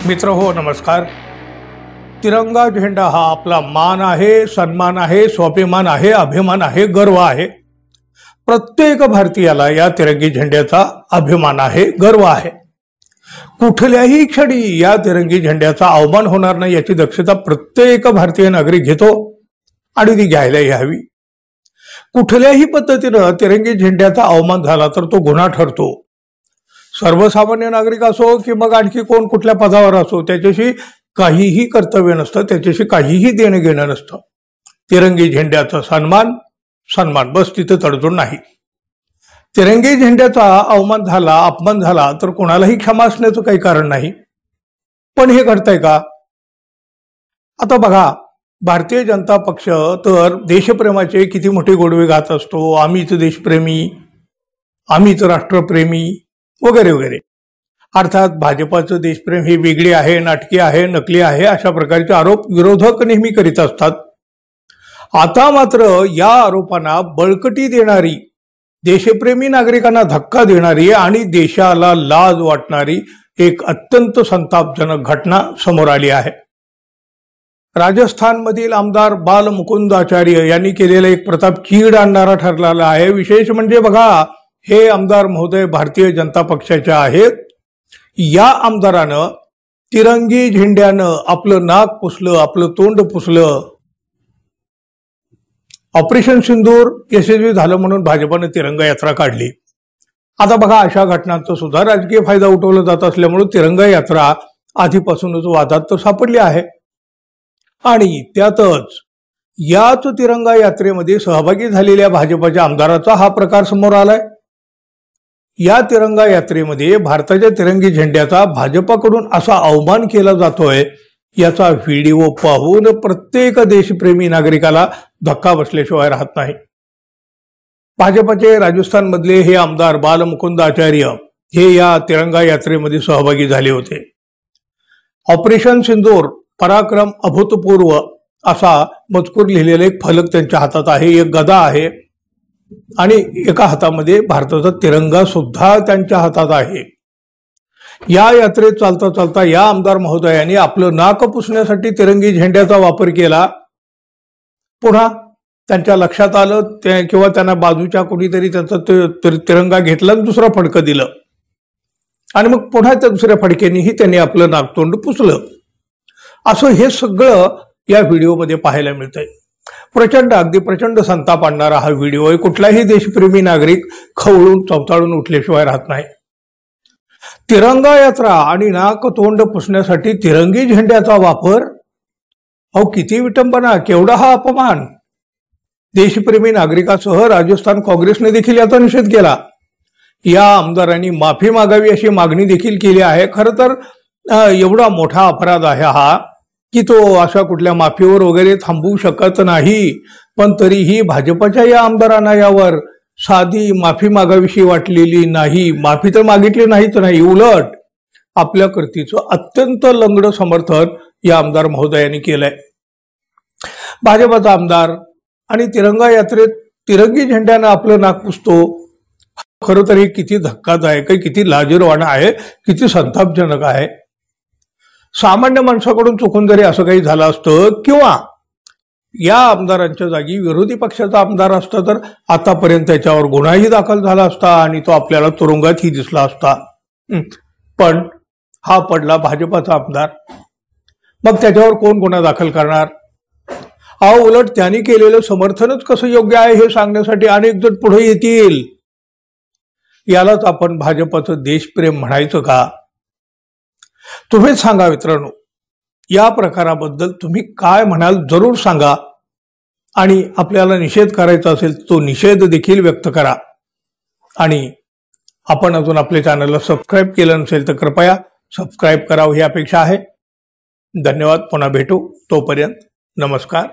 मित्र हो नमस्कार। तिरंगा झेंडा हा आपला मान आहे, सन्मान आहे, स्वाभिमान आहे, अभिमान आहे, गर्व आहे। प्रत्येक भारतीयाला या तिरंगी झेंड्याचा अभिमान आहे, गर्व आहे। कुठल्याही क्षणी या तिरंगी झेंड्याचा अवमान होणार नाही याची दक्षता प्रत्येक भारतीय नागरिक घेतो आणि ती घ्यायलाही हवी। कुठल्याही पद्धतीने तिरंगी झेंड्याचा अवमान झाला तर तो गुन्हा ठरतो। सर्वसामान्य नागरिक असो की मग आणखी कोण कुठल्या पदावर असो, त्याच्याशी काहीही कर्तव्य नसतं, त्याच्याशी काहीही देणं घेणं नसतं। तिरंगी झेंड्याचा सन्मान बस, तिथे तडजोड नाही। तिरंगी झेंड्याचा अवमान झाला, अपमान झाला तर कोणालाही क्षमा असण्याचं काही कारण नाही। पण हे घडतंय का? आता बघा, भारतीय जनता पक्ष तर देशप्रेमाचे किती मोठे गोडवे गात असतो। आम्हीच देशप्रेमी, आम्हीच राष्ट्रप्रेमी वगैरे वगैरे। अर्थात भाजपाचं देशप्रेम हे वेगळे आहे, नाटकी आहे, नकली आहे, अशा प्रकारचे आरोप विरोधक नेहमी करीत असतात। आता मात्र या आरोपांना बळकटी देणारी, देशप्रेमी नागरिकांना धक्का देणारी आणि देशाला लाज वाटणारी एक अत्यंत संतापजनक घटना समोर आली आहे। राजस्थानमधील आमदार बालमुकुंदाचार्य यांनी केलेला एक प्रताप चीड आणणारा ठरलेला आहे। विशेष म्हणजे बघा, हे आमदार महोदय भारतीय जनता पक्षाचे आहेत। या आमदारानं तिरंगी झेंड्यानं आपलं नाक पुसलं, आपलं तोंड पुसलं। ऑपरेशन सिंदूर यशस्वी झालं म्हणून भाजपानं तिरंगा यात्रा काढली। आता बघा, अशा घटनांचा सुद्धा राजकीय फायदा उठवला जात असल्यामुळे तिरंगा यात्रा आधीपासूनच वादात तर सापडली आहे। आणि त्यातच याच तिरंगा यात्रेमध्ये सहभागी झालेल्या भाजपाच्या आमदाराचा हा प्रकार समोर आलाय। या तिरंगा यात्रेमध्ये भारताच्या तिरंगी झेंड्याचा भाजपाकडून असा अवमान केला जातोय, याचा व्हिडिओ पाहून प्रत्येक देशप्रेमी नागरिकाला धक्का बसल्याशिवाय राहत नाही। भाजपाचे राजस्थान मधले हे आमदार बालमुकुंदाचार्य हे या तिरंगा यात्रेमध्ये सहभागी झाले होते। ऑपरेशन सिंदूर पराक्रम अभूतपूर्व असा मजकूर लिहिलेला एक फलक त्यांच्या हातात आहे, एक गदा आहे आणि एका हातामध्ये भारताचा तिरंगा सुद्धा त्यांच्या हातात आहे। या यात्रेत चालता चालता या आमदार महोदयांनी आपलं नाक पुसण्यासाठी तिरंगी झेंड्याचा वापर केला। पुन्हा त्यांच्या लक्षात आलं किंवा त्यांना बाजूच्या कोणीतरी त्याचा तिरंगा घेतला आणि दुसरा फडकं दिलं आणि मग पुन्हा त्या दुसऱ्या फडक्यानेही त्यांनी आपलं नाकतोंड पुसलं। असं हे सगळं या व्हिडिओमध्ये पाहायला मिळतंय। अगदी प्रचंड संताप आणणारा हा व्हिडिओ आहे। कुठलाही देशप्रेमी नागरिक खवळून चवताळून उठल्याशिवाय राहत नाही। तिरंगा यात्रा आणि नाक तोंड पुसण्यासाठी तिरंगी झेंड्याचा वापर, अहो किती विटंबना, केवढा हा अपमान। देशप्रेमी नागरिकासह राजस्थान काँग्रेसने देखील याचा निषेध केला। या आमदारांनी माफी मागावी अशी मागणी देखील केली आहे। खरं तर एवढा मोठा अपराध आहे हा की तो अशा कुठल्या माफीवर वगैरे थांबवू शकत नाही। पण तरीही भाजपाच्या या आमदारांना यावर साधी माफी मागावीशी वाटलेली नाही। माफी तर मागितली नाहीच नाही, उलट आपल्या कृतीचं अत्यंत लंगड समर्थन या आमदार महोदयांनी केलंय। भाजपाचा आमदार आणि तिरंगा यात्रेत तिरंगी झेंड्यानं आपलं नाक पुसतो, खरं तर हे किती धक्कादायक आहे, किती लाजिरवाणं आहे, किती संतापजनक आहे। सामान्य माणसाकडून चुकून जरी असं काही झालं असतं किंवा या आमदारांच्या जागी विरोधी पक्षाचा आमदार असता तर आतापर्यंत त्याच्यावर गुन्हाही दाखल झाला असता आणि तो आपल्याला तुरुंगातही दिसला असता। पण हा पडला भाजपाचा आमदार, मग त्याच्यावर कोण गुन्हा दाखल करणार? उलट त्यांनी केलेलं समर्थनच कसं योग्य आहे हे सांगण्यासाठी अनेक जण पुढे येतील। यालाच आपण भाजपाचं देशप्रेम म्हणायचं का? तुम्हीच सांगा मित्रांनो, या प्रकाराबद्दल तुम्ही काय म्हणाल जरूर सांगा। आणि आपल्याला निषेध करायचा असेल तो निषेध देखील व्यक्त करा। आणि आपण अजून आपल्या चॅनलला सबस्क्राईब केलं नसेल तर कृपया सबस्क्राईब करावं ही अपेक्षा आहे। धन्यवाद, पुन्हा भेटू, तोपर्यंत नमस्कार।